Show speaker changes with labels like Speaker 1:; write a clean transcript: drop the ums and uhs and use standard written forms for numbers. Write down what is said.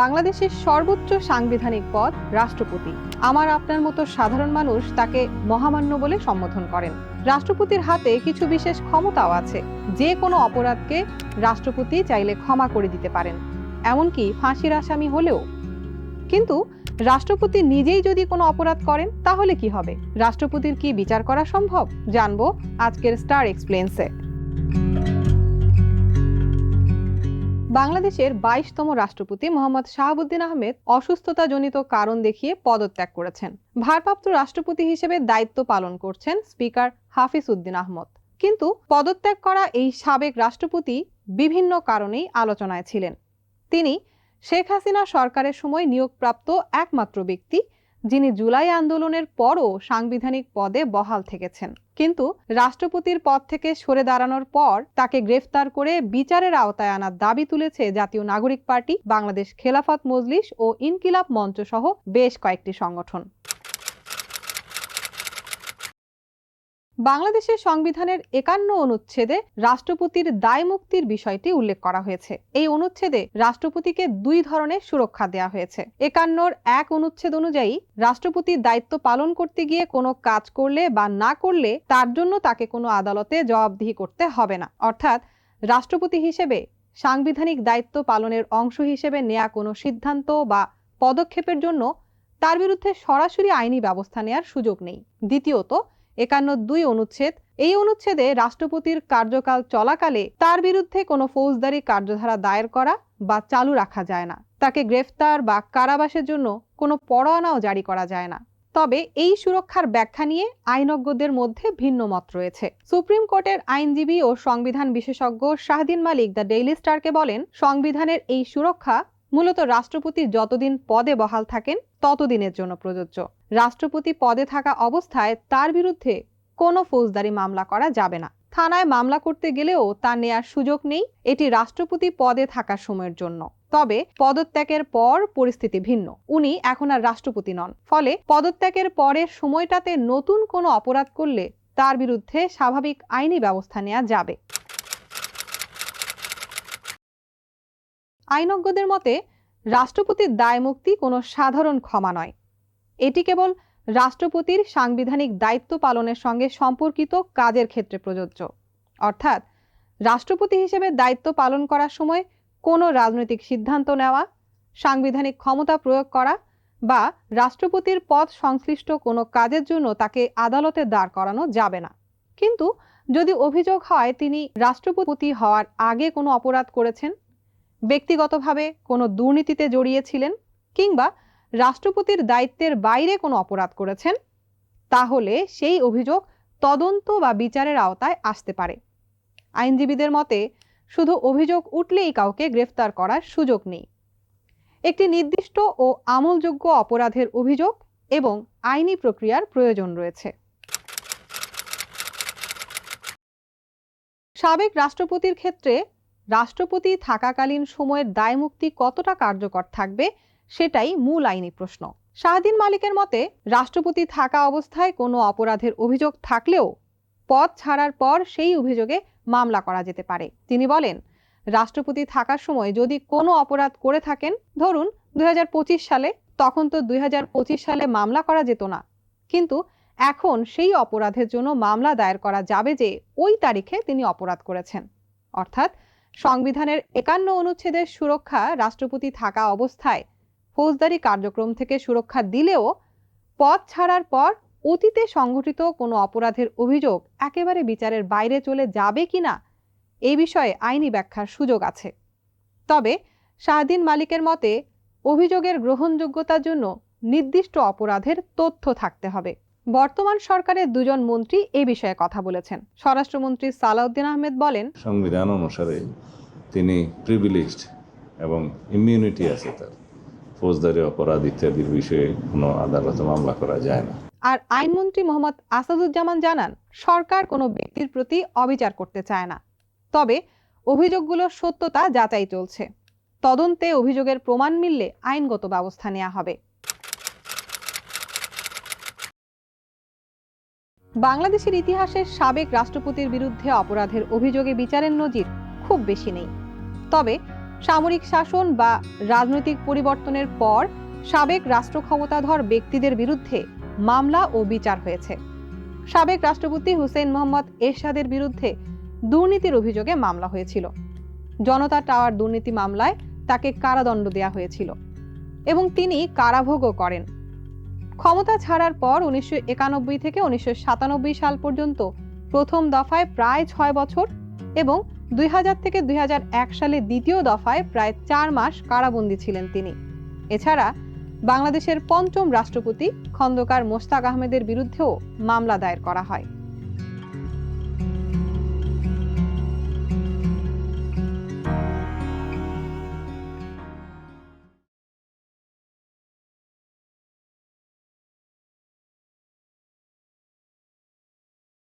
Speaker 1: বাংলাদেশের সর্বোচ্চ সাংবিধানিক পদ রাষ্ট্রপতি। আমার আপনার মতো সাধারণ মানুষ তাকে মহামান্য বলে সম্বোধন করেন। রাষ্ট্রপতির হাতে কিছু বিশেষ ক্ষমতাও আছে। যে কোনো অপরাধকে রাষ্ট্রপতি চাইলে ক্ষমা করে দিতে পারেন, এমনকি ফাঁসির আসামি হলেও। কিন্তু রাষ্ট্রপতি নিজেই যদি কোনো অপরাধ করেন তাহলে কি হবে? রাষ্ট্রপতির কি বিচার করা সম্ভব? জানবো আজকের স্টার এক্সপ্লেন্সে। বাংলাদেশের 22তম রাষ্ট্রপতি মোহাম্মদ শাহাবুদ্দিন আহমেদ অসুস্থতাজনিত কারণ দেখিয়ে পদত্যাগ করেছেন। ভারপ্রাপ্ত রাষ্ট্রপতি হিসেবে দায়িত্ব পালন করছেন স্পিকার হাফিজ উদ্দিন আহমদ। কিন্তু পদত্যাগ করা এই সাবেক রাষ্ট্রপতি বিভিন্ন কারণেই আলোচনায় ছিলেন। তিনি শেখ হাসিনা সরকারের সময় নিয়োগপ্রাপ্ত একমাত্র ব্যক্তি যিনি জুলাই আন্দোলনের পরও সাংবিধানিক পদে বহাল থেকেছেন। কিন্তু রাষ্ট্রপতির পদ থেকে সরে দাঁড়ানোর পর তাকে গ্রেফতার করে বিচারের আওতায় আনার দাবি তুলেছে জাতীয় নাগরিক পার্টি, বাংলাদেশ খেলাফত মজলিস ও ইনকিলাব মঞ্চ সহ বেশ কয়েকটি সংগঠন। বাংলাদেশের সংবিধানের 51 অনুচ্ছেদে রাষ্ট্রপতির দায় মুক্তির বিষয়টি উল্লেখ করা হয়েছে। এই অনুচ্ছেদে রাষ্ট্রপতিকে দুই ধরনের সুরক্ষা দেওয়া হয়েছে। 51 1 অনুচ্ছেদ অনুযায়ী রাষ্ট্রপতির দায়িত্ব পালন করতে গিয়ে কোনো কাজ করলে বা না করলে তার জন্য তাকে কোনো আদালতে জবাবদিহি করতে হবে না। অর্থাৎ রাষ্ট্রপতি হিসেবে সাংবিধানিক দায়িত্ব পালনের অংশ হিসেবে নেয়া কোনো সিদ্ধান্ত বা পদক্ষেপের জন্য তার বিরুদ্ধে সরাসরি আইনি ব্যবস্থা নেওয়ার সুযোগ নেই। দ্বিতীয়ত 51 2 অনুচ্ছেদ, এই অনুচ্ছেদে রাষ্ট্রপতির কার্যকাল চলাকালে তার বিরুদ্ধে কোনো ফৌজদারি কার্যধারা দায়ের করা বা চালু রাখা যায় না। তাকে গ্রেফতার বা কারাবাসের জন্য কোনো পরোয়ানাও জারি করা যায় না। তবে এই সুরক্ষার ব্যাখ্যা নিয়ে আইনজ্ঞদের মধ্যে ভিন্ন মত রয়েছে। সুপ্রিম কোর্টের আইনজীবী ও সংবিধান বিশেষজ্ঞ শাহদিন মালিক দ্য ডেইলি স্টারকে বলেন, সংবিধানের এই সুরক্ষা মূলত রাষ্ট্রপতি যতদিন পদে বহাল থাকেন ততদিনের জন্য প্রযোজ্য। রাষ্ট্রপতি পদে থাকা অবস্থায় তার বিরুদ্ধে কোনো ফৌজদারি মামলা করা যাবে না। থানায় মামলা করতে গেলেও তা নেয়ার সুযোগ নেই। এটি রাষ্ট্রপতি পদে থাকার সময়ের জন্য। তবে পদত্যাগের পর পরিস্থিতি ভিন্ন। উনি এখন আর রাষ্ট্রপতি নন। ফলে পদত্যাগের পরের সময়টাতে নতুন কোনো অপরাধ করলে তার বিরুদ্ধে স্বাভাবিক আইনি ব্যবস্থা নেওয়া যাবে। আইনজ্ঞদের মতে রাষ্ট্রপতির দায় মুক্তি কোনো সাধারণ ক্ষমা নয়। এটি কেবল রাষ্ট্রপতির সাংবিধানিক দায়িত্ব পালনের সঙ্গে সম্পর্কিত কাজের ক্ষেত্রে প্রযোজ্য। অর্থাৎ রাষ্ট্রপতি হিসেবে দায়িত্ব পালন করার সময় কোনো রাজনৈতিক সিদ্ধান্ত নেওয়া, সাংবিধানিক ক্ষমতা প্রয়োগ করা বা রাষ্ট্রপতির পদ সংশ্লিষ্ট কোনো কাজের জন্য তাকে আদালতে দাঁড় করানো যাবে না। কিন্তু যদি অভিযোগ হয় তিনি রাষ্ট্রপতি হওয়ার আগে কোনো অপরাধ করেছেন, ব্যক্তিগতভাবে কোনো দুর্নীতিতে জড়িয়েছিলেন কিংবা রাষ্ট্রপতির দায়িত্বের বাইরে কোনো অপরাধ করেছেন, তাহলে সেই অভিযোগ তদন্ত বা বিচারের আওতায় আসতে পারে। আইনজীবীদের মতে শুধু অভিযোগ উঠলেই কাউকে গ্রেফতার করার সুযোগ নেই। একটি নির্দিষ্ট ও আমলযোগ্য অপরাধের অভিযোগ এবং আইনি প্রক্রিয়ার প্রয়োজন রয়েছে। সাবেক রাষ্ট্রপতির ক্ষেত্রে রাষ্ট্রপতি থাকাকালীন সময়ের দায়মুক্তি কতটা কার্যকর থাকবে সেটাই মূল আইনি প্রশ্ন। শাহদিন মালিকের মতে রাষ্ট্রপতি থাকা অবস্থায় কোনো অপরাধের অভিযোগ থাকলেও পদ ছাড়ার পর সেই অভিযোগে মামলা করা যেতে পারে। তিনি বলেন, রাষ্ট্রপতি থাকার সময় যদি কোনো অপরাধ করে থাকেন, ধরুন 2025 সালে, তখন তো 2025 সালে মামলা করা যেত না। কিন্তু এখন সেই অপরাধের জন্য মামলা দায়ের করা যাবে যে ওই তারিখে তিনি অপরাধ করেছেন। অর্থাৎ সংবিধানের 51 অনুচ্ছেদের সুরক্ষা রাষ্ট্রপতি থাকা অবস্থায় ফৌজদারি কার্যক্রম থেকে সুরক্ষা দিলেও পদ ছাড়ার পর অতীতে সংঘটিত কোনো অপরাধের অভিযোগ একেবারে বিচারের বাইরে চলে যাবে কিনা এই বিষয়ে আইনি ব্যাখ্যার সুযোগ আছে। তবে শাহদিন মালিকের মতে অভিযোগের গ্রহণযোগ্যতার জন্য নির্দিষ্ট অপরাধের তথ্য থাকতে হবে। বর্তমান সরকারের দুজন মন্ত্রী এই বিষয়ে কথা বলেছেন। স্বরাষ্ট্রমন্ত্রী সালাউদ্দিন আহমেদ বলেন,
Speaker 2: সংবিধান অনুসারে তিনি প্রিভিলেজড এবং ইমিউনিটি আছে, তার ফৌজদারি অপরাধ ইত্যাদির বিষয়ে কোনো আদালতে মামলা করা যায় না।
Speaker 1: আর আইনমন্ত্রী মোহাম্মদ আসাদুজ্জামান জানান, সরকার কোনো ব্যক্তির প্রতি অবিচার করতে চায় না। তবে অভিযোগগুলোর সত্যতা যাচাই চলছে। তদন্তে অভিযোগের প্রমাণ মিললে আইনগত ব্যবস্থা নেওয়া হবে। বাংলাদেশের ইতিহাসের সাবেক রাষ্ট্রপতির বিরুদ্ধে অপরাধের অভিযোগে বিচারের নজির খুব বেশি নেই। তবে সামরিক শাসন বা রাজনৈতিক পরিবর্তনের পর সাবেক রাষ্ট্র ক্ষমতাধর ব্যক্তিদের বিরুদ্ধে মামলা ও বিচার হয়েছে। সাবেক রাষ্ট্রপতি হুসেইন মোহাম্মদ এরশাদের বিরুদ্ধে দুর্নীতির অভিযোগে মামলা হয়েছিল। জনতা টাওয়ার দুর্নীতি মামলায় তাকে কারাদণ্ড দেওয়া হয়েছিল এবং তিনি কারাভোগও করেন। ক্ষমতা ছাড়ার পর 1991 থেকে 1997 সাল পর্যন্ত প্রথম দফায় প্রায় 6 বছর এবং 2000 থেকে 2001 সালে দ্বিতীয় দফায় প্রায় 4 মাস কারাবন্দী ছিলেন তিনি। এছাড়া বাংলাদেশের পঞ্চম রাষ্ট্রপতি খন্দকার মোশতাক আহমেদের বিরুদ্ধেও মামলা দায়ের করা হয়।